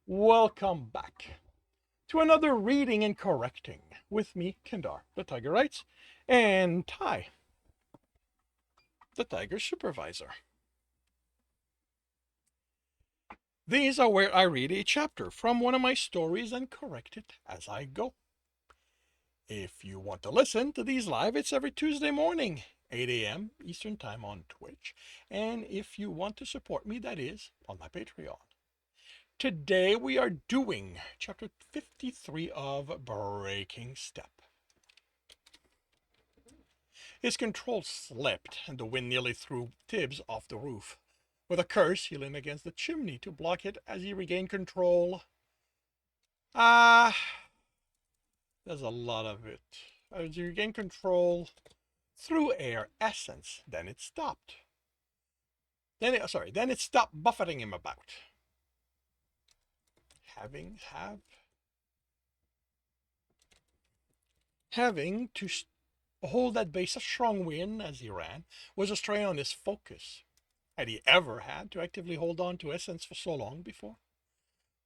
Welcome back to another reading and correcting with me, Kendar, the Tiger Writes, and Ty, the Tiger Supervisor. These are where I read a chapter from one of my stories and correct it as I go. If you want to listen to these live, it's every Tuesday morning, 8 a.m. Eastern Time on Twitch. And if you want to support me, that is on my Patreon. Today we are doing chapter 53 of Breaking Step. His control slipped, and the wind nearly threw Tibs off the roof. With a curse, he leaned against the chimney to block it as he regained control. Ah, there's a lot of it. As he regained control through air essence, then it stopped. Then it stopped buffeting him about. Having to hold that base of strong wind as he ran was a strain on his focus. Had he ever had to actively hold on to essence for so long before?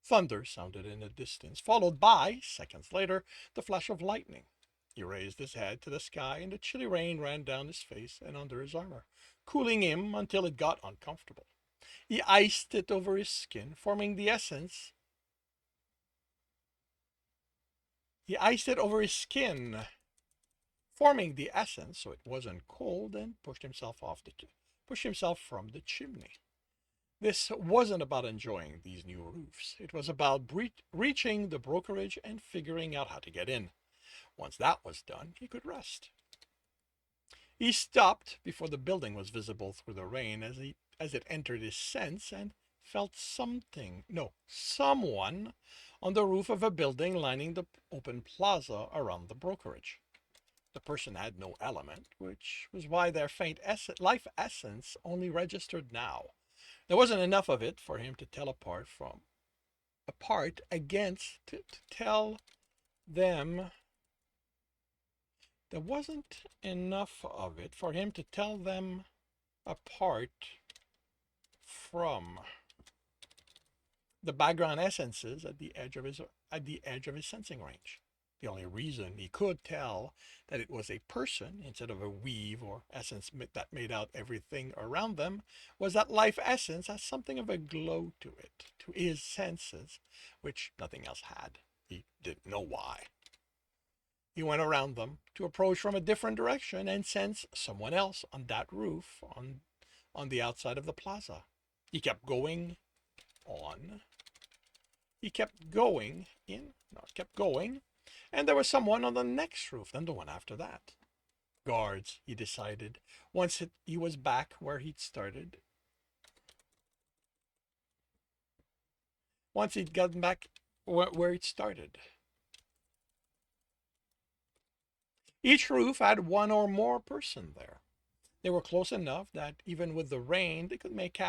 Thunder sounded in the distance, followed by, seconds later, the flash of lightning. He raised his head to the sky, and the chilly rain ran down his face and under his armor, cooling him until it got uncomfortable. He iced it over his skin, forming the essence. He iced it over his skin, forming the essence so it wasn't cold, and pushed himself from the chimney. This wasn't about enjoying these new roofs. It was about reaching the brokerage and figuring out how to get in. Once that was done, he could rest. He stopped before the building was visible through the rain as it entered his sense and felt someone on the roof of a building lining the open plaza around the brokerage. The person had no element, which was why their faint life essence only registered now. There wasn't enough of it for him to tell to tell them. There wasn't enough of it for him to tell them apart from the background essences at the edge of his sensing range. The only reason he could tell that it was a person instead of a weave or essence that made out everything around them was that life essence has something of a glow to it, to his senses, which nothing else had. He didn't know why. He went around them to approach from a different direction and sense someone else on that roof on the outside of the plaza. He kept going on. He kept going kept going, and there was someone on the next roof, then the one after that. Guards, he decided, once he was back where he'd started. Once he'd gotten back where he'd started. Each roof had one or more person there. They were close enough that even with the rain, they could make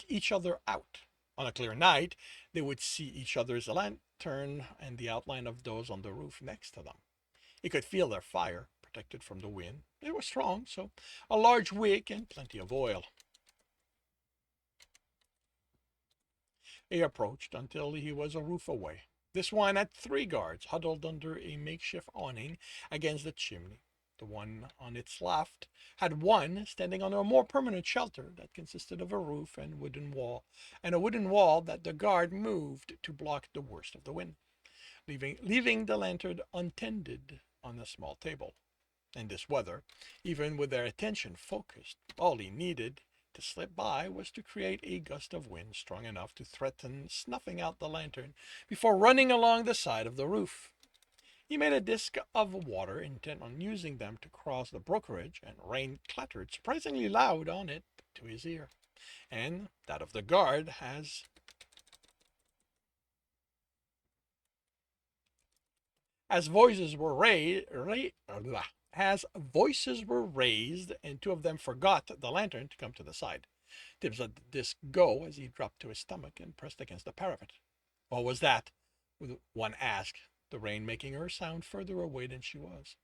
each other out. On a clear night, they would see each other's lantern and the outline of those on the roof next to them. He could feel their fire, protected from the wind. They were strong, so a large wick and plenty of oil. He approached until he was a roof away. This one had 3 guards huddled under a makeshift awning against the chimney. The one on its left had one standing on a more permanent shelter that consisted of a roof and a wooden wall that the guard moved to block the worst of the wind, leaving the lantern untended on a small table. In this weather, even with their attention focused, all he needed to slip by was to create a gust of wind strong enough to threaten snuffing out the lantern before running along the side of the roof. He made a disc of water, intent on using them to cross the brokerage, and rain clattered surprisingly loud on it to his ear, and that of the guard as voices were raised, and 2 of them forgot the lantern to come to the side. Tibs let the disc go as he dropped to his stomach and pressed against the parapet. What was that? One asked, the rain making her sound further away than she was.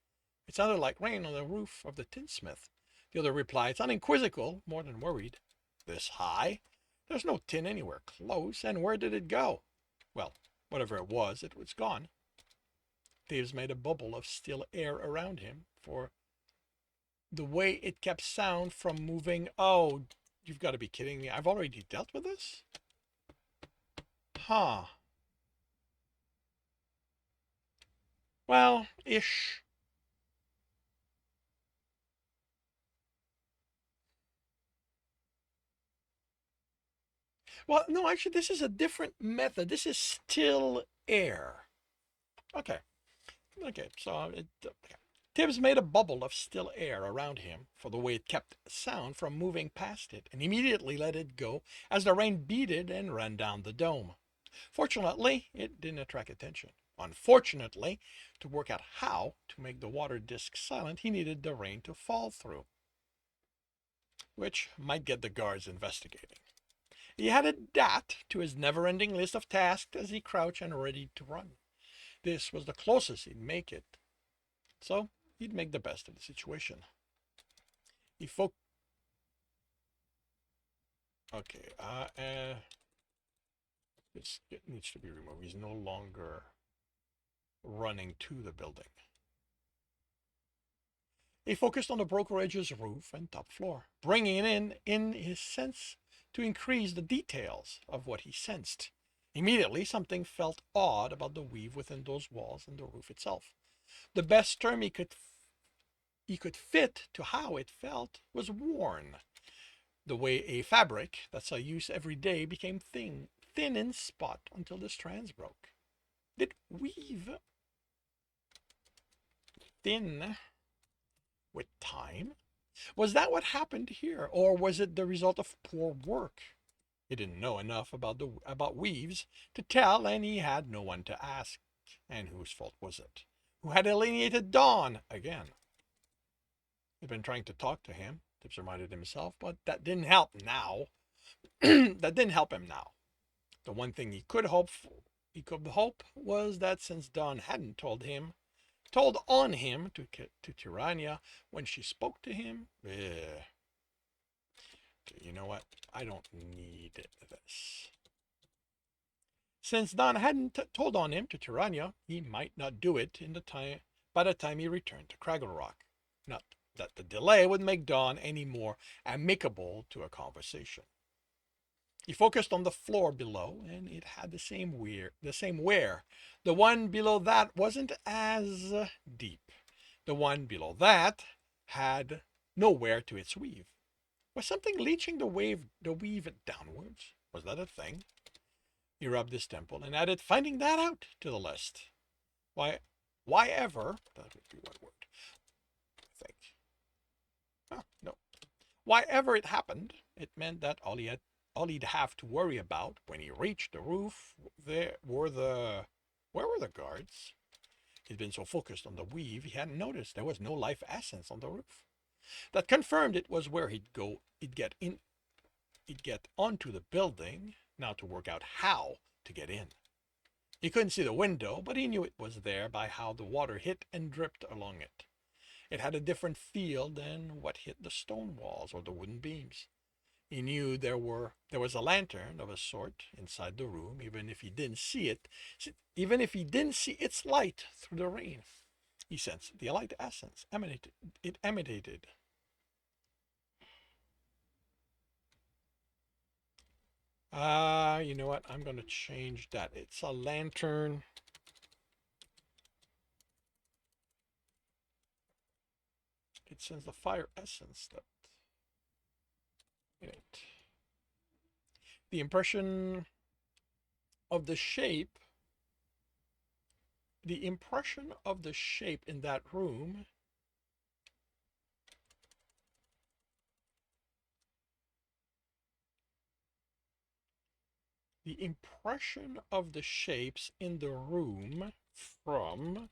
It sounded like rain on the roof of the tinsmith. The other replied, sounding quizzical, more than worried. This high? There's no tin anywhere close, and where did it go? Well, whatever it was gone. Tibs made a bubble of still air around him for the way it kept sound from moving. Oh, you've got to be kidding me. I've already dealt with this? Huh. Well, ish. Well, no, actually, this is a different method. This is still air. Okay. Okay. So okay. Tibbs made a bubble of still air around him for the way it kept sound from moving past it and immediately let it go as the rain beaded and ran down the dome. Fortunately, it didn't attract attention. Unfortunately, to work out how to make the water disk silent, he needed the rain to fall through, which might get the guards investigating. He added that to his never-ending list of tasks as he crouched and ready to run. This was the closest he'd make it, so he'd make the best of the situation. He fo- Okay, it needs to be removed. He's no longer running to the building. He focused on the brokerage's roof and top floor, bringing in his sense to increase the details of what he sensed. Immediately, something felt odd about the weave within those walls and the roof itself. The best term he could fit to how it felt was worn. The way a fabric that's a use every day became thin in spot until the strands broke. Did weave thin with time? Was that what happened here, or was it the result of poor work? He didn't know enough about weaves to tell, and he had no one to ask. And whose fault was it? Who had alienated Dawn again? He'd been trying to talk to him, Tibbs reminded himself, but that didn't help now. That didn't help him now. The one thing he could hope was that since Dawn hadn't told on him to Tirania when she spoke to him, you know what? I don't need this. Since Don hadn't told on him to Tirania, he might not do it in the time by the time he returned to Craggle Rock. Not that the delay would make Don any more amicable to a conversation. He focused on the floor below, and it had the same wear. The one below that wasn't as deep. The one below that had no wear to its weave. Was something leaching the weave downwards? Was that a thing? He rubbed his temple and added finding that out to the list. Why why ever that would be one word, I think. No. Why ever it happened, it meant that all he'd have to worry about when he reached the roof there were the where were the guards? He'd been so focused on the weave he hadn't noticed there was no life essence on the roof. That confirmed it was where he'd get onto the building, now to work out how to get in. He couldn't see the window, but he knew it was there by how the water hit and dripped along it. It had a different feel than what hit the stone walls or the wooden beams. He knew there was a lantern of a sort inside the room, even if he didn't see its light through the rain. He sensed the light essence emanated. You know what? I'm going to change that. It's a lantern. It sends the fire essence that in it. The impression of the shape, in that room the impression of the shapes in the room from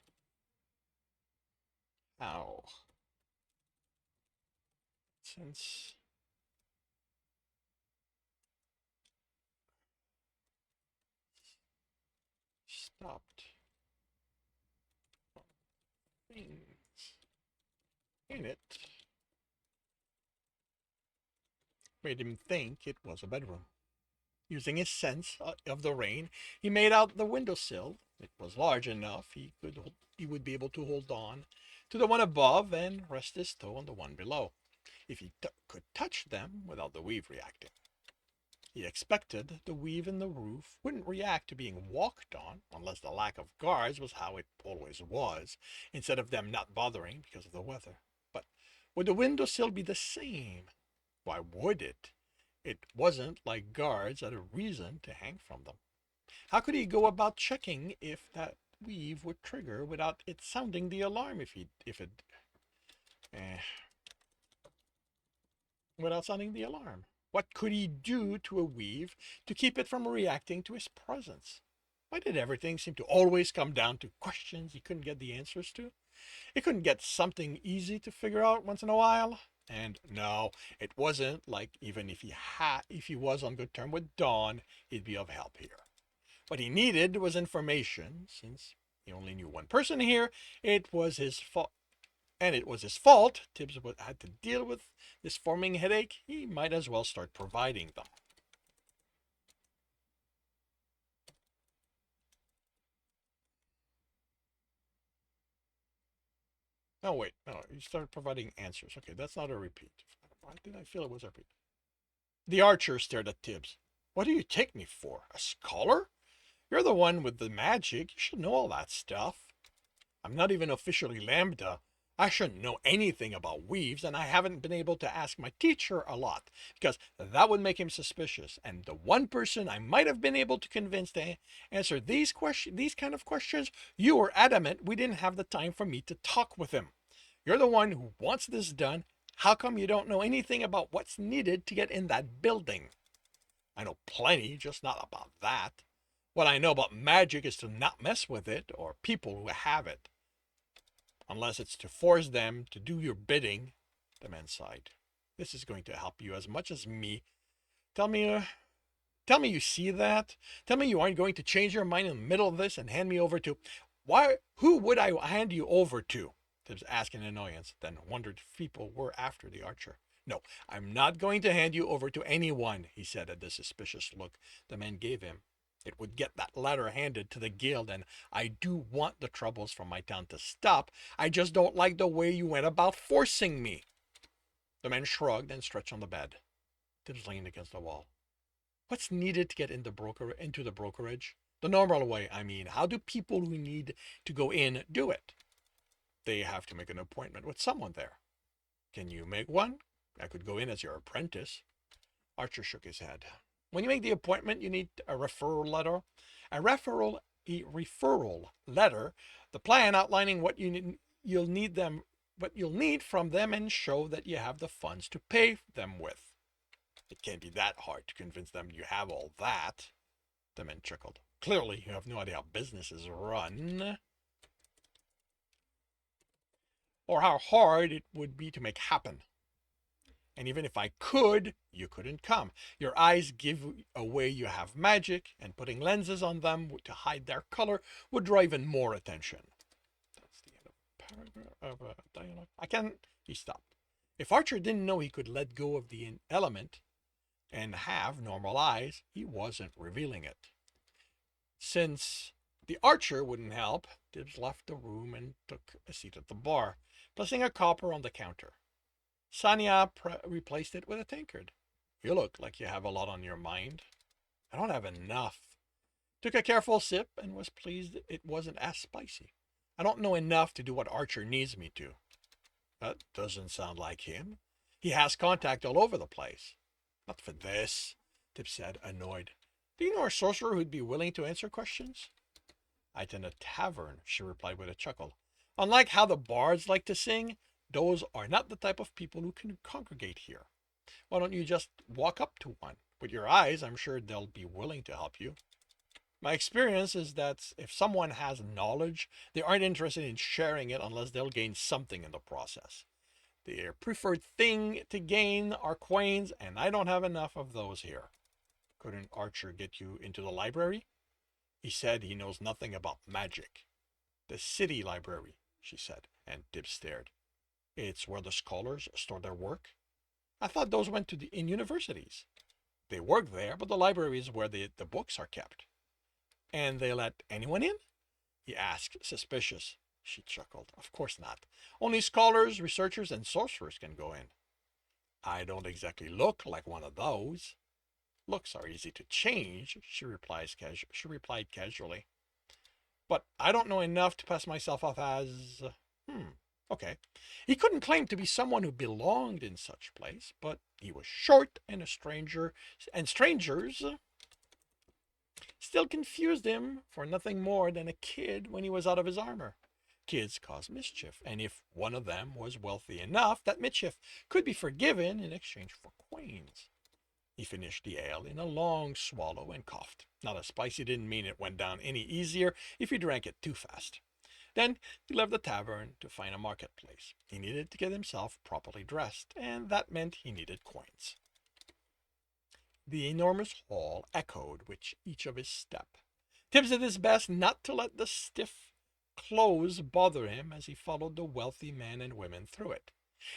how since stopped things in it made him think it was a bedroom. Using his sense of the rain, he made out the windowsill. It was large enough he would be able to hold on to the one above and rest his toe on the one below, if he could touch them without the weave reacting. He expected the weave in the roof wouldn't react to being walked on, unless the lack of guards was how it always was, instead of them not bothering because of the weather. But would the windowsill be the same? Why would it? It wasn't like guards had a reason to hang from them. How could he go about checking if that weave would trigger without it sounding the alarm eh, without sounding the alarm? What could he do to a weave to keep it from reacting to his presence? Why did everything seem to always come down to questions he couldn't get the answers to? He couldn't get something easy to figure out once in a while. And no, it wasn't like even if he was on good terms with Dawn, he'd be of help here. What he needed was information. Since he only knew one person here, it was his fault. And it was his fault. Tibbs had to deal with this forming headache. He might as well start providing them. No, wait. No, you started providing answers. Okay, that's not a repeat. Why did I feel it was a repeat? The archer stared at Tibbs. What do you take me for? A scholar? You're the one with the magic. You should know all that stuff. I'm not even officially Lambda. I shouldn't know anything about weaves, and I haven't been able to ask my teacher a lot, because that would make him suspicious. And the one person I might have been able to convince to answer these kind of questions, you were adamant we didn't have the time for me to talk with him. You're the one who wants this done. How come you don't know anything about what's needed to get in that building? I know plenty, just not about that. What I know about magic is to not mess with it or people who have it, unless it's to force them to do your bidding, the man sighed. This is going to help you as much as me. Tell me, uh, tell me you see that. Tell me you aren't going to change your mind in the middle of this and hand me over to. Why? Who would I hand you over to? Tibbs asked in annoyance, then wondered if people were after the archer. No, I'm not going to hand you over to anyone, he said at the suspicious look the man gave him. It would get that letter handed to the guild, and I do want the troubles from my town to stop. I just don't like the way you went about forcing me. The man shrugged and stretched on the bed. Tibbs leaned against the wall. What's needed to get into the brokerage? The normal way, I mean. How do people who need to go in do it? They have to make an appointment with someone there. Can you make one? I could go in as your apprentice. Archer shook his head. When you make the appointment, you need a referral letter. A referral letter, the plan outlining what you'll need from them, and show that you have the funds to pay them with. It can't be that hard to convince them you have all that. The man chuckled. Clearly, you have no idea how business is run, or how hard it would be to make happen. And even if I could, you couldn't come. Your eyes give away you have magic, and putting lenses on them to hide their color would draw even more attention. That's the end of dialogue. I can't. He stopped. If Archer didn't know he could let go of the element and have normal eyes, he wasn't revealing it. Since the archer wouldn't help, Tibbs left the room and took a seat at the bar, placing a copper on the counter. Sanya replaced it with a tankard. You look like you have a lot on your mind. I don't have enough. Took a careful sip and was pleased it wasn't as spicy. I don't know enough to do what Archer needs me to. That doesn't sound like him. He has contact all over the place. Not for this, Tip said, annoyed. Do you know a sorcerer who'd be willing to answer questions? I attend a tavern, she replied with a chuckle. Unlike how the bards like to sing, those are not the type of people who can congregate here. Why don't you just walk up to one? With your eyes, I'm sure they'll be willing to help you. My experience is that if someone has knowledge, they aren't interested in sharing it unless they'll gain something in the process. Their preferred thing to gain are coins, and I don't have enough of those here. Couldn't Archer get you into the library? He said he knows nothing about magic. The city library, she said, and Tibs stared. It's where the scholars store their work? I thought those went in universities. They work there, but the library is where the books are kept. And they let anyone in? He asked, suspicious. She chuckled. Of course not. Only scholars, researchers, and sorcerers can go in. I don't exactly look like one of those. Looks are easy to change, she replied casually. But I don't know enough to pass myself off as. Okay. He couldn't claim to be someone who belonged in such place, but he was short and a stranger, and strangers still confused him for nothing more than a kid when he was out of his armor. Kids cause mischief, and if one of them was wealthy enough, that mischief could be forgiven in exchange for coins. He finished the ale in a long swallow and coughed. Not a spicy didn't mean it went down any easier if he drank it too fast. Then he left the tavern to find a marketplace. He needed to get himself properly dressed, and that meant he needed coins. The enormous hall echoed with each of his step. Tibs did his best not to let the stiff clothes bother him as he followed the wealthy men and women through it.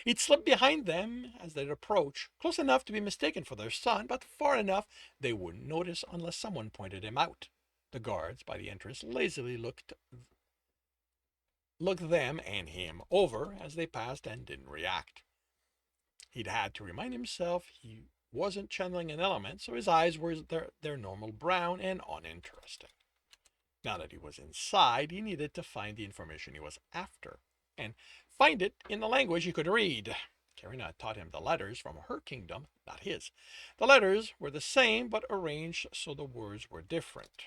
He'd slip behind them as they'd approach, close enough to be mistaken for their son, but far enough they wouldn't notice unless someone pointed him out. The guards by the entrance lazily looked them and him over as they passed and didn't react. He'd had to remind himself he wasn't channeling an element, so his eyes were their normal brown and uninteresting. Now that he was inside, he needed to find the information he was after, and find it in the language he could read. Karina had taught him the letters from her kingdom, not his. The letters were the same, but arranged so the words were different.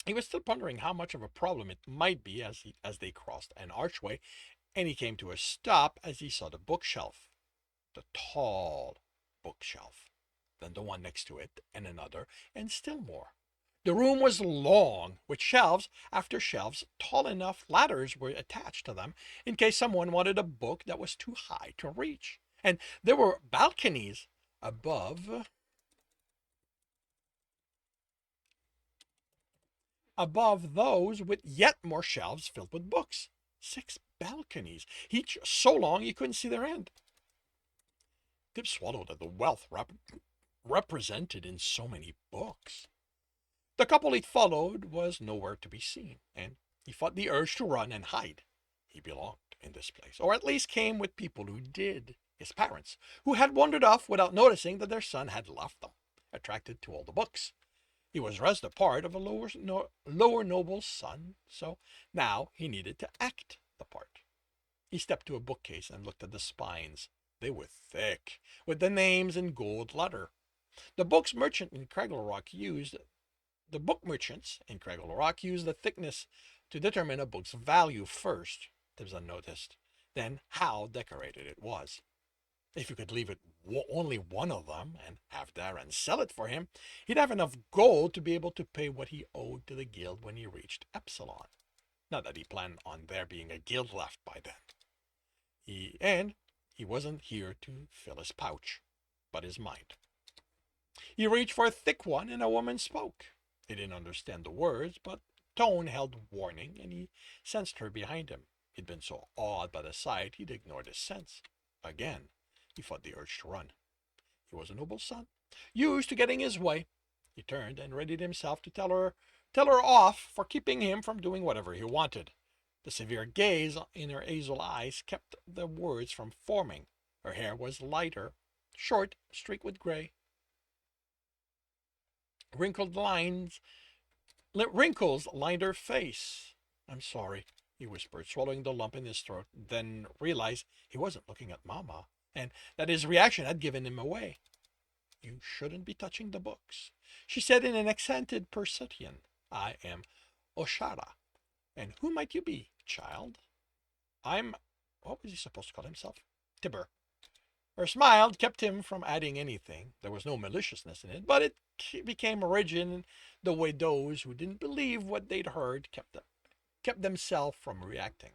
He was still pondering how much of a problem it might be as they crossed an archway, and he came to a stop as he saw the bookshelf. The tall bookshelf, then the one next to it, and another, and still more. The room was long, with shelves after shelves tall enough ladders were attached to them in case someone wanted a book that was too high to reach. And there were balconies above those with yet more shelves filled with books. 6 balconies, each so long you couldn't see their end. Tib swallowed at the wealth represented in so many books. The couple he'd followed was nowhere to be seen, and he fought the urge to run and hide. He belonged in this place, or at least came with people who did. His parents, who had wandered off without noticing that their son had left them, attracted to all the books. He was dressed the part of a lower noble's son, so now he needed to act the part. He stepped to a bookcase and looked at the spines. They were thick, with the names in gold letter. The books merchant in Craggle Rock used The book merchants in Craggle Rock used the thickness to determine a book's value first, Tibbs noticed, then how decorated it was. If you could leave it only one of them and have Darren sell it for him, he'd have enough gold to be able to pay what he owed to the guild when he reached Epsilon. Not that he planned on there being a guild left by then. He wasn't here to fill his pouch, but his mind. He reached for a thick one and a woman spoke. He didn't understand the words, but tone held warning, and he sensed her behind him. He'd been so awed by the sight, he'd ignored his sense. Again, he fought the urge to run. He was a noble son, used to getting his way. He turned and readied himself to tell her off for keeping him from doing whatever he wanted. The severe gaze in her hazel eyes kept the words from forming. Her hair was lighter, short, streaked with gray. Wrinkled lines Wrinkles lined her face. I'm sorry, he whispered, swallowing the lump in his throat, then realized he wasn't looking at Mama, and that his reaction had given him away. You shouldn't be touching the books, she said in an accented Persitian. I am Oshara. And who might you be, child? I'm... What was he supposed to call himself? Tibber. Her smile kept him from adding anything. There was no maliciousness in it, but it became rigid the way those who didn't believe what they'd heard kept themselves from reacting.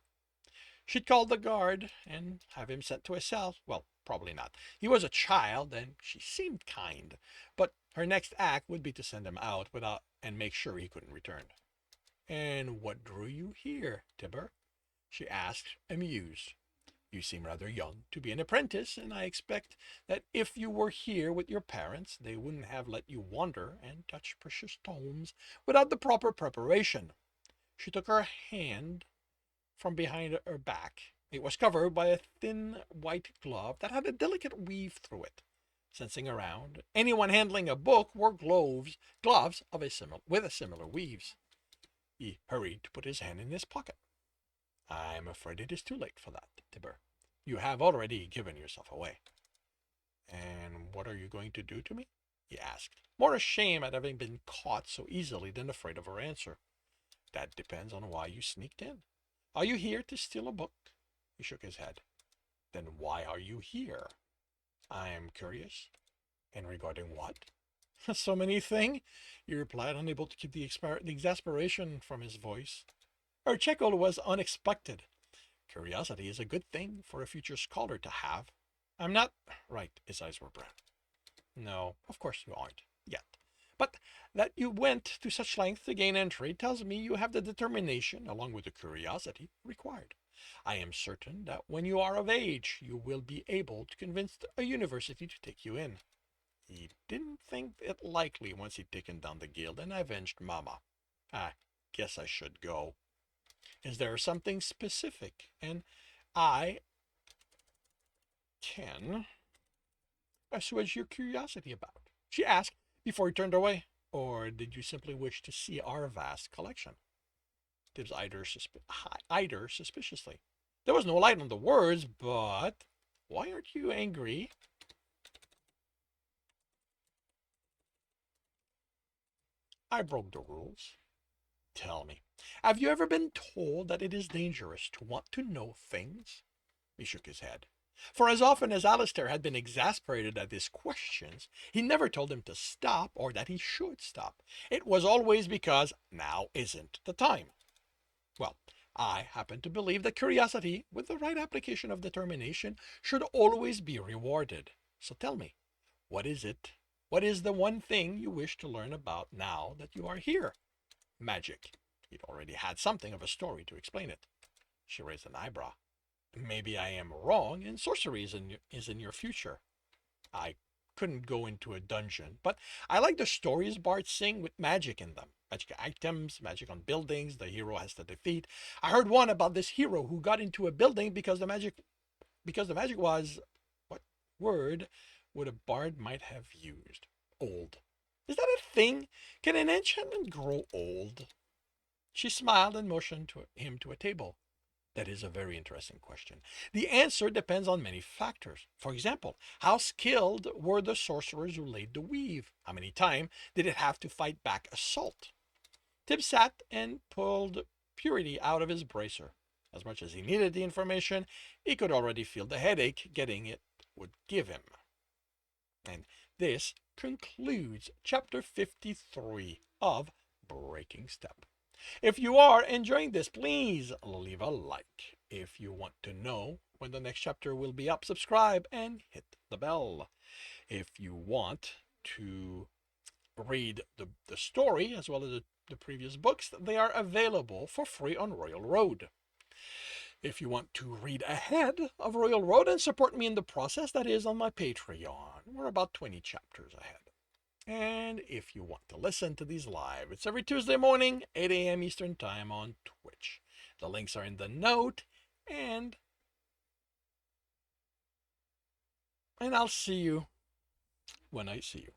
She'd call the guard and have him sent to a cell. Well, probably not. He was a child, and she seemed kind, but her next act would be to send him out without and make sure he couldn't return. And what drew you here, Tibber? She asked, amused. You seem rather young to be an apprentice, and I expect that if you were here with your parents, they wouldn't have let you wander and touch precious stones without the proper preparation. She took her hand from behind her back. It was covered by a thin white glove that had a delicate weave through it. Sensing around, anyone handling a book wore gloves of a similar weaves. He hurried to put his hand in his pocket. I'm afraid it is too late for that, Tibber. You have already given yourself away. And what are you going to do to me? He asked, more ashamed at having been caught so easily than afraid of her answer. That depends on why you sneaked in. Are you here to steal a book? He shook his head. Then why are you here? I am curious. And regarding what? So many things, he replied, unable to keep the exasperation from his voice. Her chuckle was unexpected. Curiosity is a good thing for a future scholar to have. I'm not right. His eyes were brown. No, of course you aren't, yet. But that you went to such length to gain entry tells me you have the determination, along with the curiosity, required. I am certain that when you are of age, you will be able to convince a university to take you in. He didn't think it likely once he'd taken down the guild and avenged Mama. I guess I should go. Is there something specific? And I can assuage your curiosity about? She asked before he turned away. Or did you simply wish to see our vast collection? Tibs eyed her suspiciously. There was no light on the words, but why aren't you angry? I broke the rules. Tell me, have you ever been told that it is dangerous to want to know things? He shook his head. For as often as Alistair had been exasperated at his questions, he never told him to stop or that he should stop. It was always because now isn't the time. Well, I happen to believe that curiosity, with the right application of determination, should always be rewarded. So tell me, what is it? What is the one thing you wish to learn about now that you are here? Magic. He'd already had something of a story to explain it. She raised an eyebrow. Maybe I am wrong, and sorcery is in your future. I couldn't go into a dungeon, but I like the stories bards sing with magic in them. Magic items, magic on buildings the hero has to defeat. I heard one about this hero who got into a building because the magic was, what word would a bard might have used? Old. Is that a thing? Can an enchantment grow old? She smiled and motioned to him to a table. That is a very interesting question. The answer depends on many factors. For example, how skilled were the sorcerers who laid the weave? How many times did it have to fight back assault? Tib sat and pulled purity out of his bracer. As much as he needed the information, he could already feel the headache getting it would give him. And this concludes chapter 53 of Breaking Step. If you are enjoying this, please leave a like. If you want to know when the next chapter will be up, subscribe and hit the bell. If you want to read the story as well as the previous books, they are available for free on Royal Road. If you want to read ahead of Royal Road and support me in the process, that is on my Patreon. We're about 20 chapters ahead. And if you want to listen to these live, it's every Tuesday morning, 8 a.m. Eastern Time on Twitch. The links are in the note, and I'll see you when I see you.